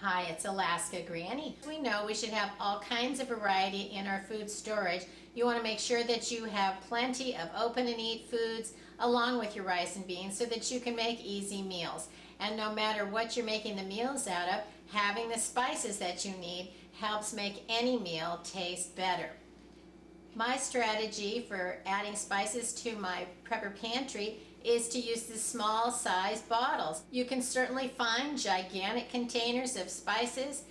Hi, it's Alaska Granny. We know we should have all kinds of variety in our food storage. You want to make sure that you have plenty of open and eat foods along with your rice and beans so that you can make easy meals. And no matter what you're making the meals out of, having the spices that you need helps make any meal taste better. My strategy for adding spices to my prepper pantry is to use the small size bottles. You can certainly find gigantic containers of spices,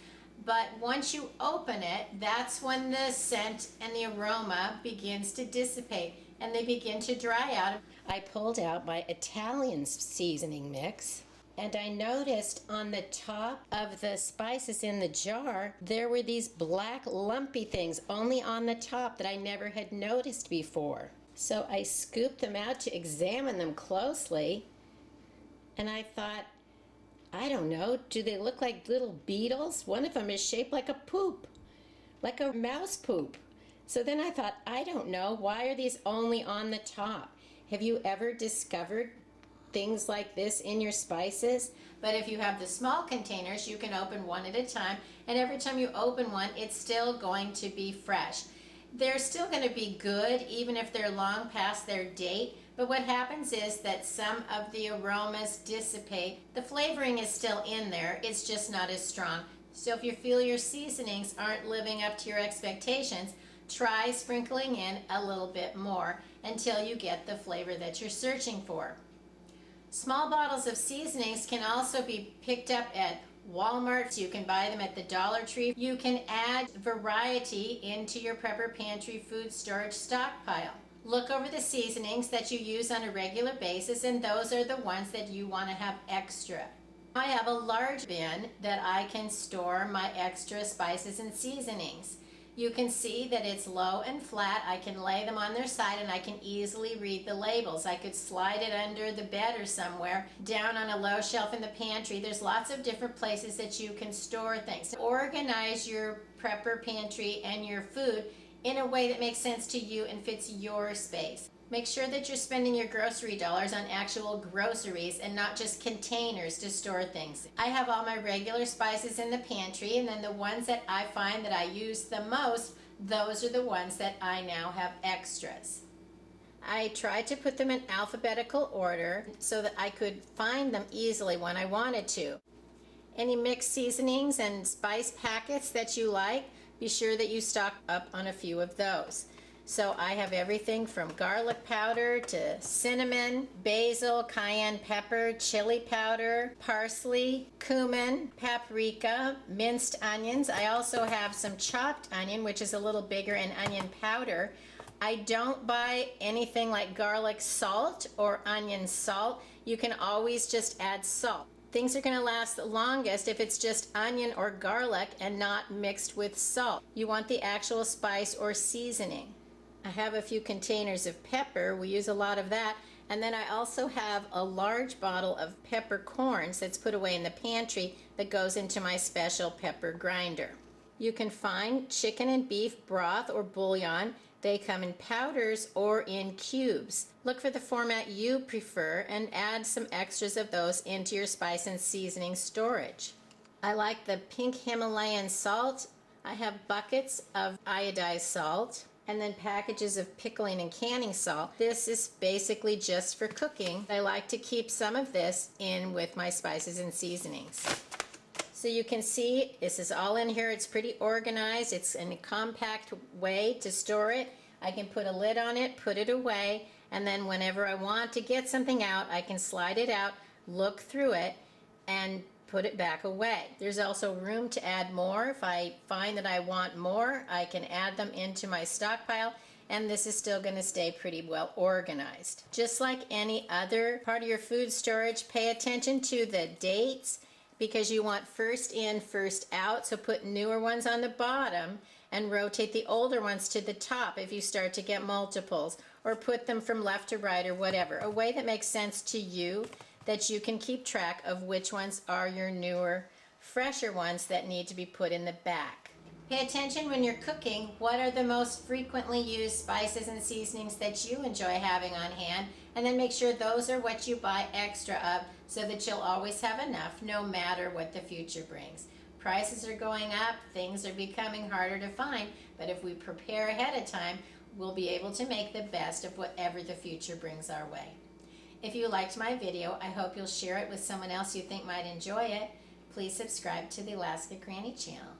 but once you open it, that's when the scent and the aroma begins to dissipate and they begin to dry out. I pulled out my Italian seasoning mix, and I noticed on the top of the spices in the jar, there were these black lumpy things only on the top that I never had noticed before. So I scooped them out to examine them closely, and I thought, I don't know, do they look like little beetles? One of them is shaped like a poop, like a mouse poop. So then I thought, I don't know, why are these only on the top? Have you ever discovered things like this in your spices? But if you have the small containers, you can open one at a time, and every time you open one, it's still going to be fresh. They're still going to be good even if they're long past their date, but what happens is that some of the aromas dissipate. The flavoring is still in there, it's just not as strong. So if you feel your seasonings aren't living up to your expectations, try sprinkling in a little bit more until you get the flavor that you're searching for. Small bottles of seasonings can also be picked up at Walmart. You can buy them at the Dollar Tree. You can add variety into your prepper pantry food storage stockpile. Look over the seasonings that you use on a regular basis, and those are the ones that you want to have extra. I have a large bin that I can store my extra spices and seasonings. You can see that it's low and flat. I can lay them on their side and I can easily read the labels. I could slide it under the bed or somewhere, down on a low shelf in the pantry. There's lots of different places that you can store things. Organize your prepper pantry and your food in a way that makes sense to you and fits your space. Make sure that you're spending your grocery dollars on actual groceries and not just containers to store things. I have all my regular spices in the pantry, and then the ones that I find that I use the most, those are the ones that I now have extras. I tried to put them in alphabetical order so that I could find them easily when I wanted to. Any mixed seasonings and spice packets that you like, be sure that you stock up on a few of those. So I have everything from garlic powder to cinnamon, basil, cayenne pepper, chili powder, parsley, cumin, paprika, minced onions. I also have some chopped onion, which is a little bigger, and onion powder. I don't buy anything like garlic salt or onion salt. You can always just add salt. Things are going to last the longest if it's just onion or garlic and not mixed with salt. You want the actual spice or seasoning. I have a few containers of pepper. We use a lot of that. And then I also have a large bottle of peppercorns that's put away in the pantry that goes into my special pepper grinder. You can find chicken and beef broth or bouillon. They come in powders or in cubes. Look for the format you prefer and add some extras of those into your spice and seasoning storage. I like the pink Himalayan salt. I have buckets of iodized salt, and then packages of pickling and canning salt. This is basically just for cooking. I like to keep some of this in with my spices and seasonings. So you can see this is all in here. It's pretty organized. It's in a compact way to store it. I can put a lid on it, put it away, and then whenever I want to get something out, I can slide it out, look through it, and put it back away. There's also room to add more. If I find that I want more, I can add them into my stockpile, and this is still going to stay pretty well organized. Just like any other part of your food storage, pay attention to the dates because you want first in, first out. So put newer ones on the bottom and rotate the older ones to the top if you start to get multiples, or put them from left to right or whatever. A way that makes sense to you, that you can keep track of which ones are your newer, fresher ones that need to be put in the back. Pay attention when you're cooking. What are the most frequently used spices and seasonings that you enjoy having on hand? And then make sure those are what you buy extra of so that you'll always have enough no matter what the future brings. prices are going up, things are becoming harder to find, but if we prepare ahead of time, we'll be able to make the best of whatever the future brings our way. If you liked my video, I hope you'll share it with someone else you think might enjoy it. Please subscribe to the Alaska Granny channel.